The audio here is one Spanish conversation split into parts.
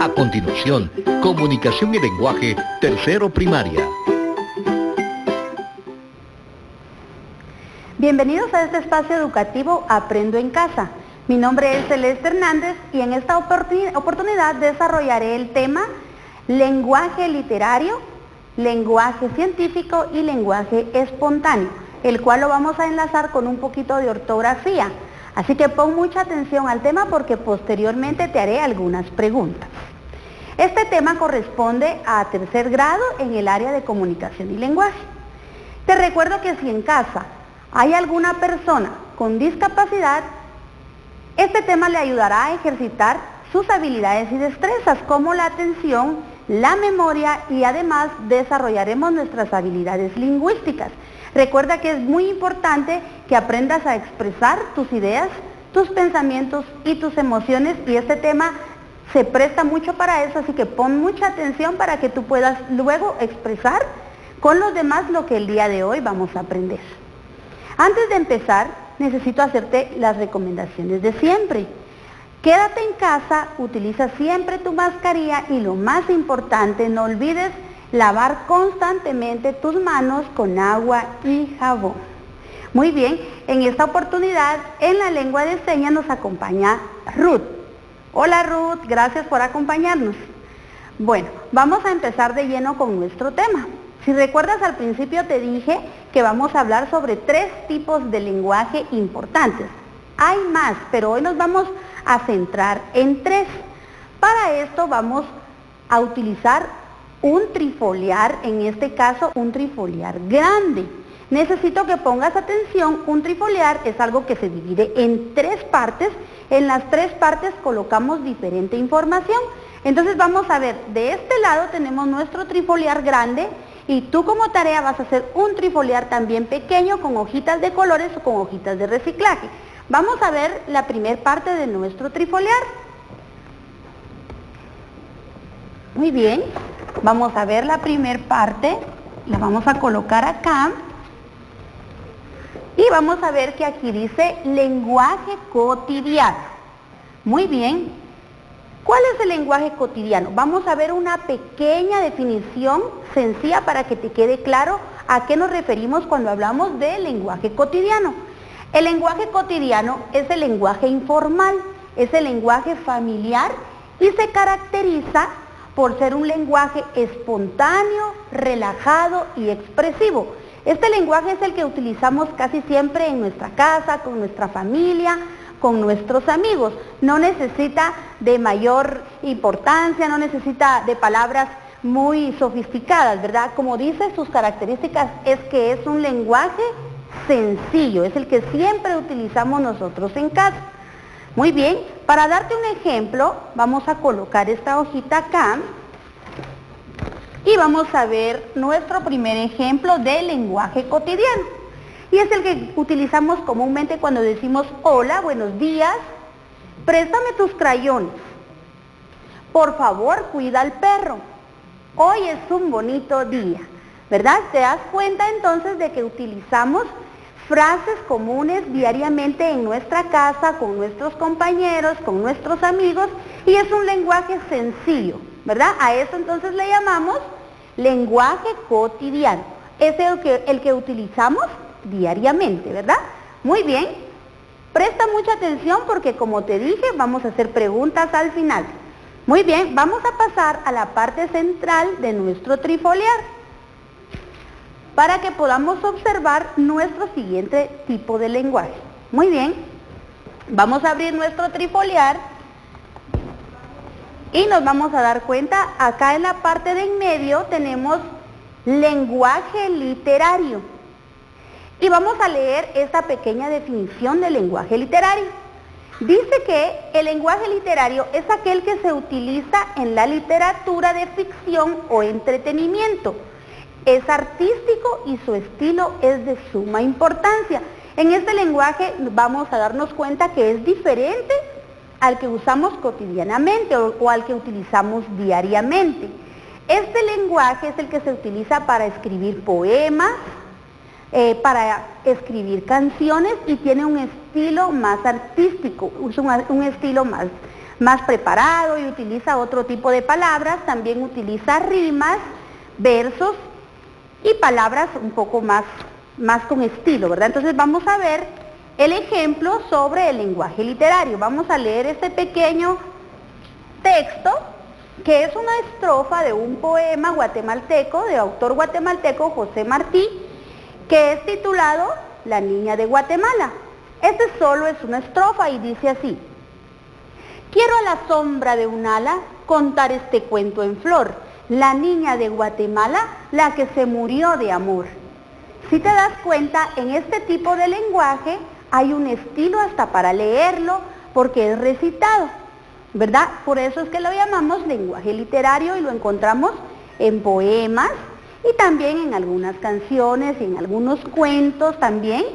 A continuación, comunicación y lenguaje, tercero primaria. Bienvenidos a este espacio educativo Aprendo en Casa. Mi nombre es Celeste Hernández y en esta oportunidad desarrollaré el tema lenguaje literario, lenguaje científico y lenguaje espontáneo, el cual lo vamos a enlazar con un poquito de ortografía. Así que pon mucha atención al tema porque posteriormente te haré algunas preguntas. Este tema corresponde a tercer grado en el área de comunicación y lenguaje. Te recuerdo que si en casa hay alguna persona con discapacidad, este tema le ayudará a ejercitar sus habilidades y destrezas como la atención, la memoria y además desarrollaremos nuestras habilidades lingüísticas. Recuerda que es muy importante que aprendas a expresar tus ideas, tus pensamientos y tus emociones y este tema se presta mucho para eso, así que pon mucha atención para que tú puedas luego expresar con los demás lo que el día de hoy vamos a aprender. Antes de empezar, necesito hacerte las recomendaciones de siempre. Quédate en casa, utiliza siempre tu mascarilla y lo más importante, no olvides lavar constantemente tus manos con agua y jabón. Muy bien, en esta oportunidad en la lengua de señas nos acompaña Ruth. Hola Ruth, gracias por acompañarnos. Bueno, vamos a empezar de lleno con nuestro tema. Si recuerdas al principio te dije que vamos a hablar sobre 3 tipos de lenguaje importantes. Hay más, pero hoy nos vamos a centrar en 3. Para esto vamos a utilizar un trifoliar, en este caso un trifoliar grande. Necesito que pongas atención, un trifoliar es algo que se divide en 3 partes. En las 3 partes colocamos diferente información. Entonces vamos a ver, de este lado tenemos nuestro trifoliar grande y tú como tarea vas a hacer un trifoliar también pequeño con hojitas de colores o con hojitas de reciclaje. Vamos a ver la primera parte de nuestro trifoliar. Muy bien, vamos a ver la primera parte, la vamos a colocar acá y vamos a ver que aquí dice lenguaje cotidiano. Muy bien, ¿cuál es el lenguaje cotidiano? Vamos a ver una pequeña definición sencilla para que te quede claro a qué nos referimos cuando hablamos de lenguaje cotidiano. El lenguaje cotidiano es el lenguaje informal, es el lenguaje familiar y se caracteriza por ser un lenguaje espontáneo, relajado y expresivo. Este lenguaje es el que utilizamos casi siempre en nuestra casa, con nuestra familia, con nuestros amigos. No necesita de mayor importancia, no necesita de palabras muy sofisticadas, ¿verdad? Como dice, sus características es que es un lenguaje sencillo, es el que siempre utilizamos nosotros en casa. Muy bien, para darte un ejemplo, vamos a colocar esta hojita acá y vamos a ver nuestro primer ejemplo de lenguaje cotidiano. Y es el que utilizamos comúnmente cuando decimos hola, buenos días, préstame tus crayones, por favor cuida al perro, hoy es un bonito día, ¿verdad? Te das cuenta entonces de que utilizamos frases comunes diariamente en nuestra casa, con nuestros compañeros, con nuestros amigos, y es un lenguaje sencillo, ¿verdad? A eso entonces le llamamos lenguaje cotidiano. Es el que utilizamos diariamente, ¿verdad? Muy bien, presta mucha atención porque como te dije, vamos a hacer preguntas al final. Muy bien, vamos a pasar a la parte central de nuestro trifoliar para que podamos observar nuestro siguiente tipo de lenguaje. Muy bien, vamos a abrir nuestro trifoliar y nos vamos a dar cuenta, acá en la parte de en medio tenemos lenguaje literario. Y vamos a leer esta pequeña definición del lenguaje literario. Dice que el lenguaje literario es aquel que se utiliza en la literatura de ficción o entretenimiento. Es artístico y su estilo es de suma importancia. En este lenguaje vamos a darnos cuenta que es diferente al que usamos cotidianamente o al que utilizamos diariamente. Este lenguaje es el que se utiliza para escribir poemas, para escribir canciones y tiene un estilo más artístico, un estilo más preparado y utiliza otro tipo de palabras, también utiliza rimas, versos y palabras un poco más con estilo, ¿verdad? Entonces vamos a ver el ejemplo sobre el lenguaje literario. Vamos a leer este pequeño texto que es una estrofa de un poema guatemalteco, de autor guatemalteco José Martí, que es titulado La Niña de Guatemala. Este solo es una estrofa y dice así: quiero a la sombra de un ala contar este cuento en flor, la niña de Guatemala, la que se murió de amor. Si te das cuenta, en este tipo de lenguaje hay un estilo hasta para leerlo porque es recitado, ¿verdad? Por eso es que lo llamamos lenguaje literario y lo encontramos en poemas y también en algunas canciones, en algunos cuentos también,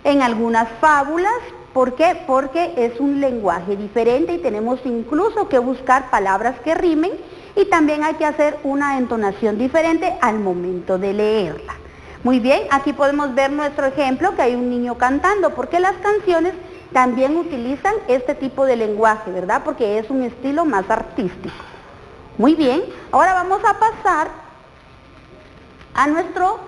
en algunas fábulas. ¿Por qué? Porque es un lenguaje diferente y tenemos incluso que buscar palabras que rimen y también hay que hacer una entonación diferente al momento de leerla. Muy bien, aquí podemos ver nuestro ejemplo que hay un niño cantando, porque las canciones también utilizan este tipo de lenguaje, ¿verdad? Porque es un estilo más artístico. Muy bien, ahora vamos a pasar a nuestro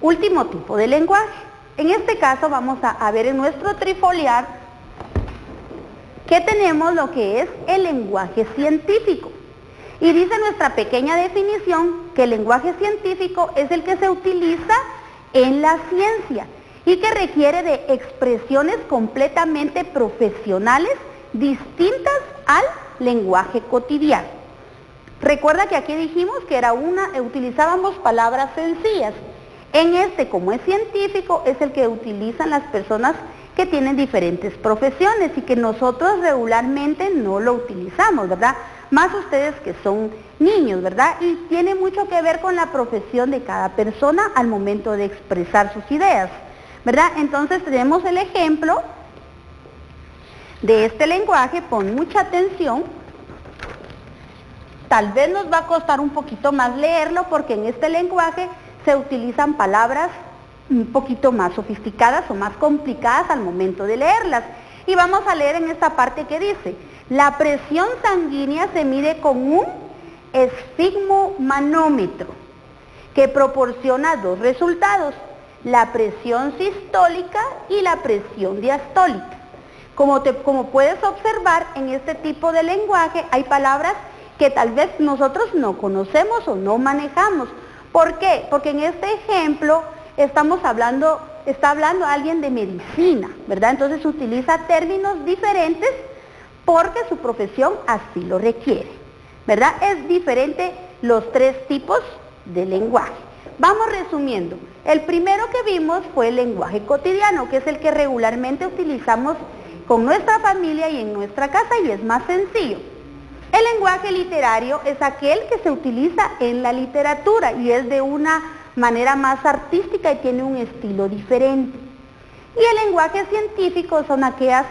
último tipo de lenguaje. En este caso vamos a ver en nuestro trifoliar que tenemos lo que es el lenguaje científico. Y dice nuestra pequeña definición que el lenguaje científico es el que se utiliza en la ciencia y que requiere de expresiones completamente profesionales distintas al lenguaje cotidiano. Recuerda que aquí dijimos que utilizábamos palabras sencillas. En este, como es científico, es el que utilizan las personas que tienen diferentes profesiones y que nosotros regularmente no lo utilizamos, ¿verdad? Más ustedes que son niños, ¿verdad? Y tiene mucho que ver con la profesión de cada persona al momento de expresar sus ideas, ¿verdad? Entonces tenemos el ejemplo de este lenguaje, pon mucha atención. Tal vez nos va a costar un poquito más leerlo porque en este lenguaje se utilizan palabras un poquito más sofisticadas o más complicadas al momento de leerlas. Y vamos a leer en esta parte que dice: la presión sanguínea se mide con un esfigmomanómetro que proporciona dos resultados: la presión sistólica y la presión diastólica. Como puedes observar, en este tipo de lenguaje hay palabras que tal vez nosotros no conocemos o no manejamos. ¿Por qué? Porque en este ejemplo está hablando alguien de medicina, ¿verdad? Entonces utiliza términos diferentes porque su profesión así lo requiere, ¿verdad? Es diferente los tres tipos de lenguaje. Vamos resumiendo. El primero que vimos fue el lenguaje cotidiano, que es el que regularmente utilizamos con nuestra familia y en nuestra casa y es más sencillo. El lenguaje literario es aquel que se utiliza en la literatura y es de una manera más artística y tiene un estilo diferente. Y el lenguaje científico son aquellas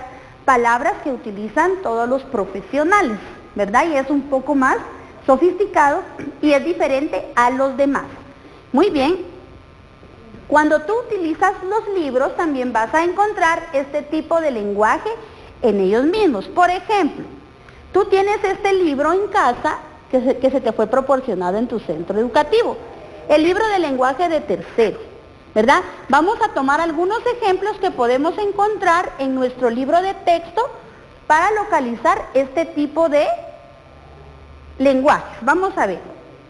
palabras que utilizan todos los profesionales, ¿verdad? Y es un poco más sofisticado y es diferente a los demás. Muy bien, cuando tú utilizas los libros también vas a encontrar este tipo de lenguaje en ellos mismos. Por ejemplo, tú tienes este libro en casa que se te fue proporcionado en tu centro educativo, el libro de lenguaje de tercero, ¿verdad? Vamos a tomar algunos ejemplos que podemos encontrar en nuestro libro de texto para localizar este tipo de lenguajes. Vamos a ver,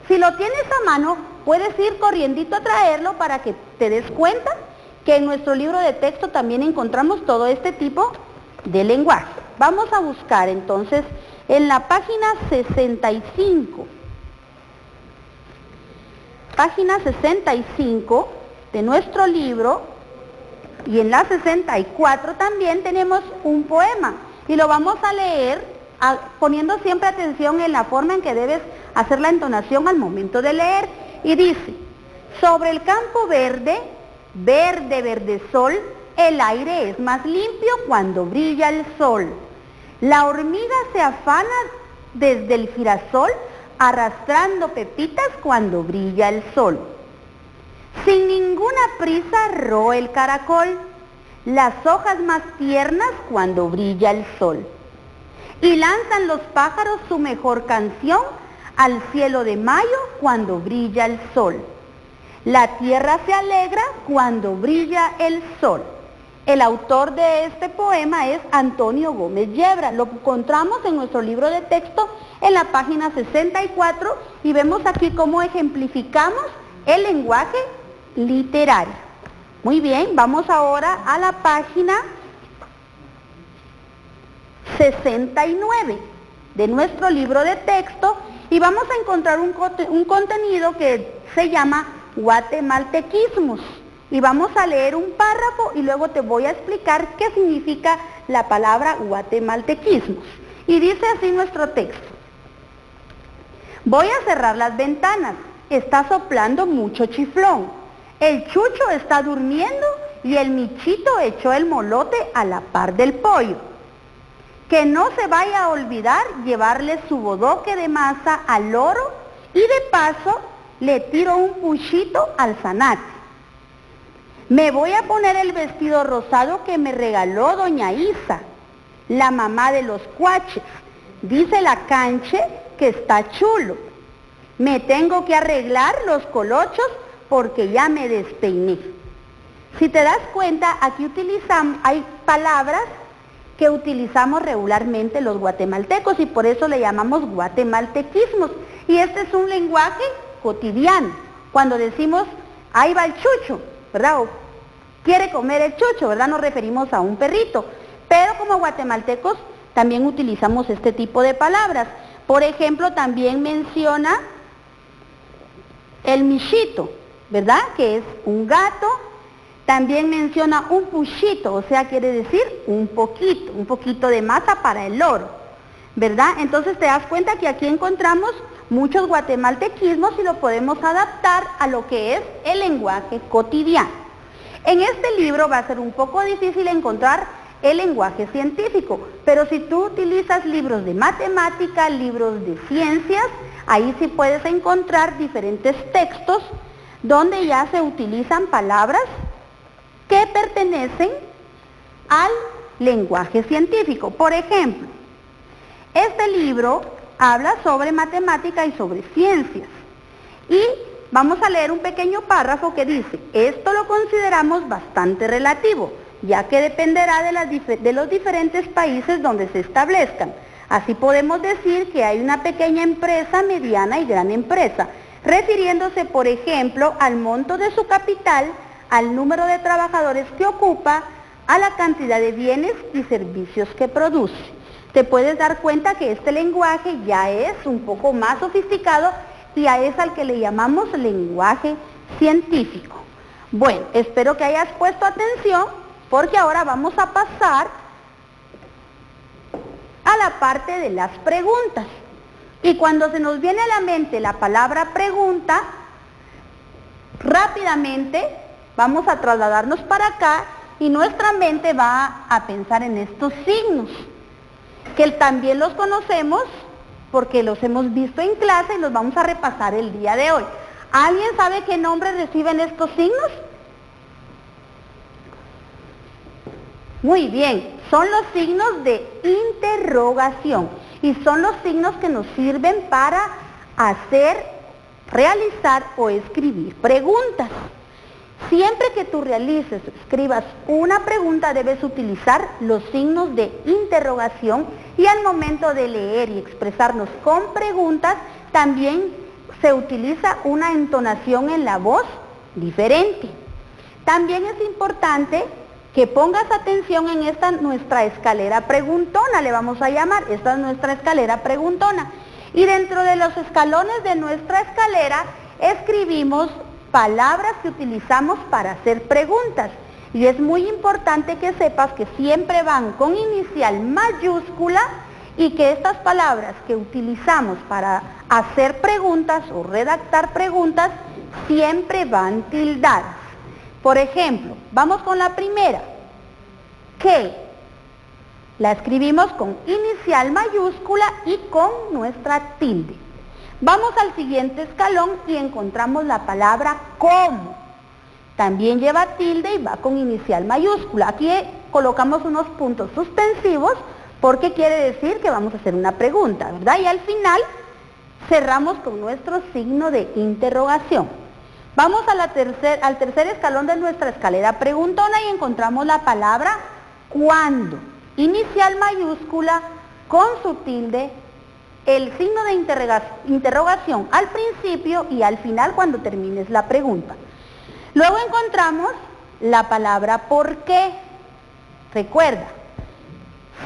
si lo tienes a mano, puedes ir corriendito a traerlo para que te des cuenta que en nuestro libro de texto también encontramos todo este tipo de lenguaje. Vamos a buscar entonces en la página 65. Página 65 de nuestro libro y en la 64 también tenemos un poema y lo vamos a leer poniendo siempre atención en la forma en que debes hacer la entonación al momento de leer y dice: sobre el campo verde, verde, verde sol, el aire es más limpio cuando brilla el sol. La hormiga se afana desde el girasol arrastrando pepitas cuando brilla el sol. Sin ninguna prisa roe el caracol las hojas más tiernas cuando brilla el sol. Y lanzan los pájaros su mejor canción al cielo de mayo cuando brilla el sol. La tierra se alegra cuando brilla el sol. El autor de este poema es Antonio Gómez Yebra. Lo encontramos en nuestro libro de texto en la página 64 y vemos aquí cómo ejemplificamos el lenguaje literario. Muy bien, vamos ahora a la página 69 de nuestro libro de texto y vamos a encontrar un contenido que se llama guatemaltequismos. Y vamos a leer un párrafo y luego te voy a explicar qué significa la palabra guatemaltequismos. Y dice así nuestro texto. Voy a cerrar las ventanas, está soplando mucho chiflón. El chucho está durmiendo y el michito echó el molote a la par del pollo. Que no se vaya a olvidar llevarle su bodoque de masa al loro y de paso le tiro un puchito al zanate. Me voy a poner el vestido rosado que me regaló doña Isa, la mamá de los cuaches. Dice la canche que está chulo. Me tengo que arreglar los colochos porque ya me despeiné. Si te das cuenta, aquí hay palabras que utilizamos regularmente los guatemaltecos y por eso le llamamos guatemaltequismos. Y este es un lenguaje cotidiano. Cuando decimos, ahí va el chucho, ¿verdad? O quiere comer el chucho, ¿verdad? Nos referimos a un perrito. Pero como guatemaltecos también utilizamos este tipo de palabras. Por ejemplo, también menciona el michito, ¿verdad? Que es un gato. También menciona un puchito, o sea, quiere decir un poquito de masa para el loro, ¿verdad? Entonces te das cuenta que aquí encontramos muchos guatemaltequismos y lo podemos adaptar a lo que es el lenguaje cotidiano. En este libro va a ser un poco difícil encontrar el lenguaje científico, pero si tú utilizas libros de matemática, libros de ciencias, ahí sí puedes encontrar diferentes textos donde ya se utilizan palabras que pertenecen al lenguaje científico. Por ejemplo, este libro habla sobre matemática y sobre ciencias. Y vamos a leer un pequeño párrafo que dice, esto lo consideramos bastante relativo, ya que dependerá de los diferentes países donde se establezcan. Así podemos decir que hay una pequeña empresa, mediana y gran empresa, refiriéndose, por ejemplo, al monto de su capital, al número de trabajadores que ocupa, a la cantidad de bienes y servicios que produce. Te puedes dar cuenta que este lenguaje ya es un poco más sofisticado y a ese al que le llamamos lenguaje científico. Bueno, espero que hayas puesto atención porque ahora vamos a pasar a la parte de las preguntas. Y cuando se nos viene a la mente la palabra pregunta, rápidamente vamos a trasladarnos para acá y nuestra mente va a pensar en estos signos, que también los conocemos porque los hemos visto en clase y los vamos a repasar el día de hoy. ¿Alguien sabe qué nombre reciben estos signos? Muy bien, son los signos de interrogación y son los signos que nos sirven para realizar o escribir preguntas. Siempre que tú escribas una pregunta, debes utilizar los signos de interrogación y al momento de leer y expresarnos con preguntas, también se utiliza una entonación en la voz diferente. También es importante que pongas atención en esta nuestra escalera preguntona, le vamos a llamar, esta es nuestra escalera preguntona. Y dentro de los escalones de nuestra escalera escribimos palabras que utilizamos para hacer preguntas. Y es muy importante que sepas que siempre van con inicial mayúscula y que estas palabras que utilizamos para hacer preguntas o redactar preguntas siempre van tildadas. Por ejemplo, vamos con la primera, ¿qué? La escribimos con inicial mayúscula y con nuestra tilde. Vamos al siguiente escalón y encontramos la palabra cómo. También lleva tilde y va con inicial mayúscula. Aquí colocamos unos puntos suspensivos porque quiere decir que vamos a hacer una pregunta, ¿verdad? Y al final cerramos con nuestro signo de interrogación. Vamos al tercer escalón de nuestra escalera preguntona y encontramos la palabra cuándo. Inicial mayúscula con su tilde, el signo de interrogación al principio y al final cuando termines la pregunta. Luego encontramos la palabra por qué. Recuerda,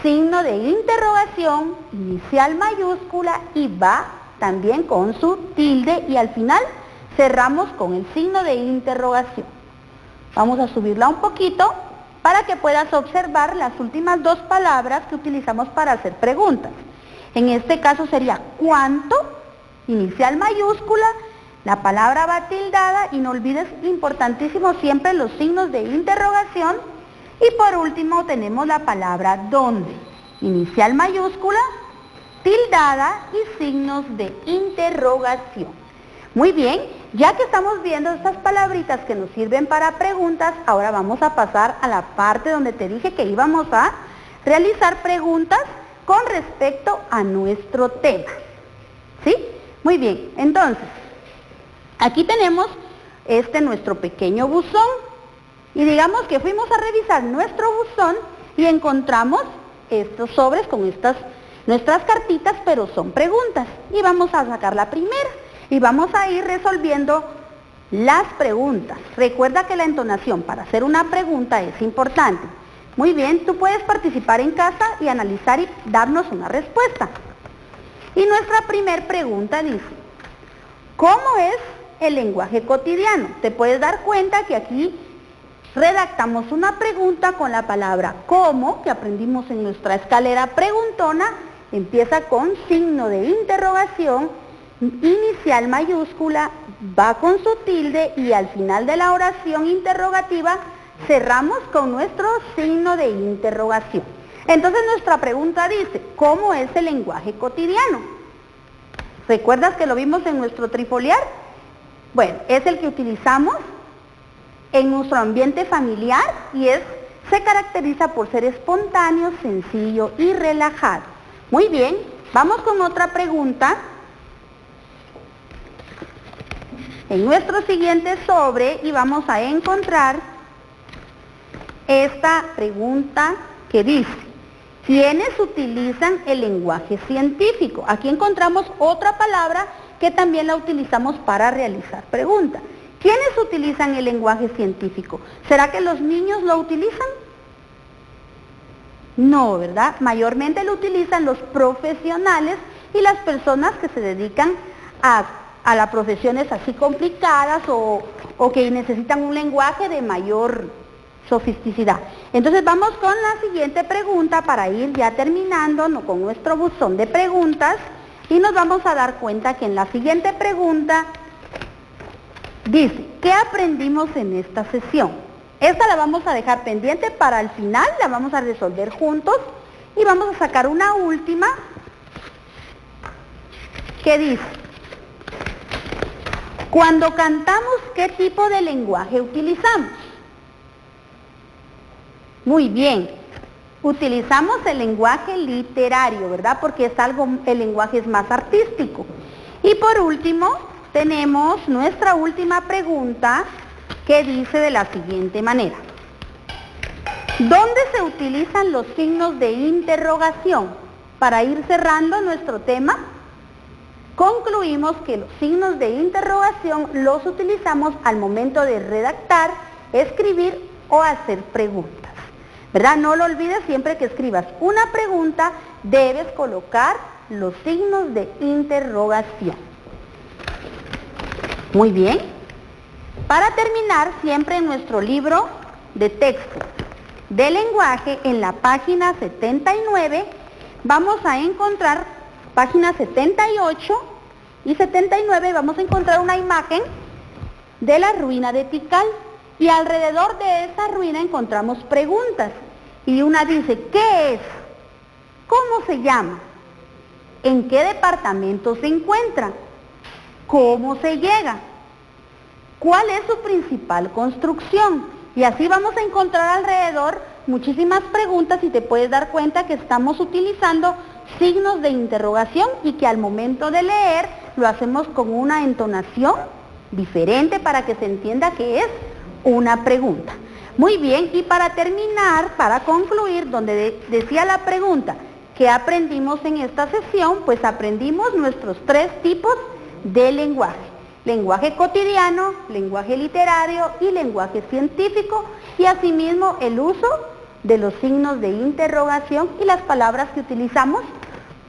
signo de interrogación, inicial mayúscula y va también con su tilde y al final cerramos con el signo de interrogación. Vamos a subirla un poquito para que puedas observar las últimas dos palabras que utilizamos para hacer preguntas. En este caso sería cuánto, inicial mayúscula, la palabra va tildada y no olvides, importantísimo, siempre los signos de interrogación. Y por último tenemos la palabra dónde, inicial mayúscula, tildada y signos de interrogación. Muy bien, ya que estamos viendo estas palabritas que nos sirven para preguntas, ahora vamos a pasar a la parte donde te dije que íbamos a realizar preguntas con respecto a nuestro tema. ¿Sí? Muy bien, entonces, aquí tenemos nuestro pequeño buzón y digamos que fuimos a revisar nuestro buzón y encontramos estos sobres con nuestras cartitas, pero son preguntas. Y vamos a sacar la primera y vamos a ir resolviendo las preguntas. Recuerda que la entonación para hacer una pregunta es importante. Muy bien, tú puedes participar en casa y analizar y darnos una respuesta. Y nuestra primera pregunta dice, ¿cómo es el lenguaje cotidiano? Te puedes dar cuenta que aquí redactamos una pregunta con la palabra cómo, que aprendimos en nuestra escalera preguntona, empieza con signo de interrogación, inicial mayúscula, va con su tilde y al final de la oración interrogativa cerramos con nuestro signo de interrogación. Entonces nuestra pregunta dice, ¿cómo es el lenguaje cotidiano? ¿Recuerdas que lo vimos en nuestro trifoliar? Bueno, es el que utilizamos en nuestro ambiente familiar y se caracteriza por ser espontáneo, sencillo y relajado. Muy bien, vamos con otra pregunta. En nuestro siguiente sobre y vamos a encontrar esta pregunta que dice, ¿quiénes utilizan el lenguaje científico? Aquí encontramos otra palabra que también la utilizamos para realizar preguntas. ¿Quiénes utilizan el lenguaje científico? ¿Será que los niños lo utilizan? No, ¿verdad? Mayormente lo utilizan los profesionales y las personas que se dedican a las profesiones así complicadas o que necesitan un lenguaje de mayor sofisticidad. Entonces vamos con la siguiente pregunta para ir ya terminando con nuestro buzón de preguntas y nos vamos a dar cuenta que en la siguiente pregunta dice, ¿qué aprendimos en esta sesión? Esta la vamos a dejar pendiente para el final, la vamos a resolver juntos y vamos a sacar una última que dice, cuando cantamos, ¿qué tipo de lenguaje utilizamos? Muy bien, utilizamos el lenguaje literario, ¿verdad? Porque el lenguaje es más artístico. Y por último, tenemos nuestra última pregunta que dice de la siguiente manera. ¿Dónde se utilizan los signos de interrogación? Para ir cerrando nuestro tema, concluimos que los signos de interrogación los utilizamos al momento de redactar, escribir o hacer preguntas. ¿Verdad? No lo olvides, siempre que escribas una pregunta, debes colocar los signos de interrogación. Muy bien. Para terminar, siempre en nuestro libro de texto de lenguaje, en la página 79, vamos a encontrar, página 78 y 79, vamos a encontrar una imagen de la ruina de Tikal. Y alrededor de esa ruina encontramos preguntas. Y una dice, ¿qué es? ¿Cómo se llama? ¿En qué departamento se encuentra? ¿Cómo se llega? ¿Cuál es su principal construcción? Y así vamos a encontrar alrededor muchísimas preguntas y te puedes dar cuenta que estamos utilizando signos de interrogación y que al momento de leer lo hacemos con una entonación diferente para que se entienda que es una pregunta. Muy bien, y para terminar, para concluir, donde decía la pregunta, ¿qué aprendimos en esta sesión? Pues aprendimos nuestros 3 tipos de lenguaje. Lenguaje cotidiano, lenguaje literario y lenguaje científico, y asimismo el uso de los signos de interrogación y las palabras que utilizamos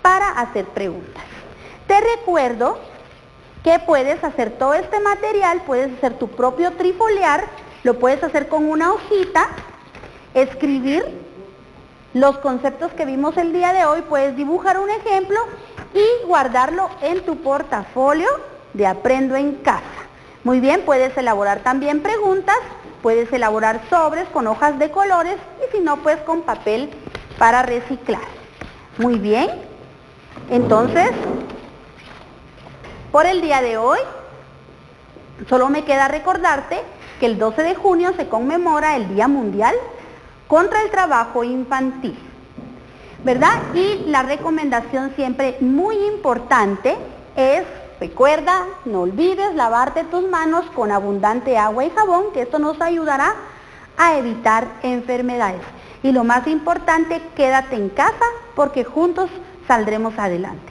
para hacer preguntas. Te recuerdo que puedes hacer todo este material, puedes hacer tu propio trifoliar, lo puedes hacer con una hojita, escribir los conceptos que vimos el día de hoy, puedes dibujar un ejemplo y guardarlo en tu portafolio de Aprendo en Casa. Muy bien, puedes elaborar también preguntas, puedes elaborar sobres con hojas de colores y si no, pues con papel para reciclar. Muy bien, entonces, por el día de hoy, solo me queda recordarte que el 12 de junio se conmemora el Día Mundial contra el Trabajo Infantil, ¿verdad? Y la recomendación siempre muy importante es, recuerda, no olvides lavarte tus manos con abundante agua y jabón, que esto nos ayudará a evitar enfermedades. Y lo más importante, quédate en casa porque juntos saldremos adelante.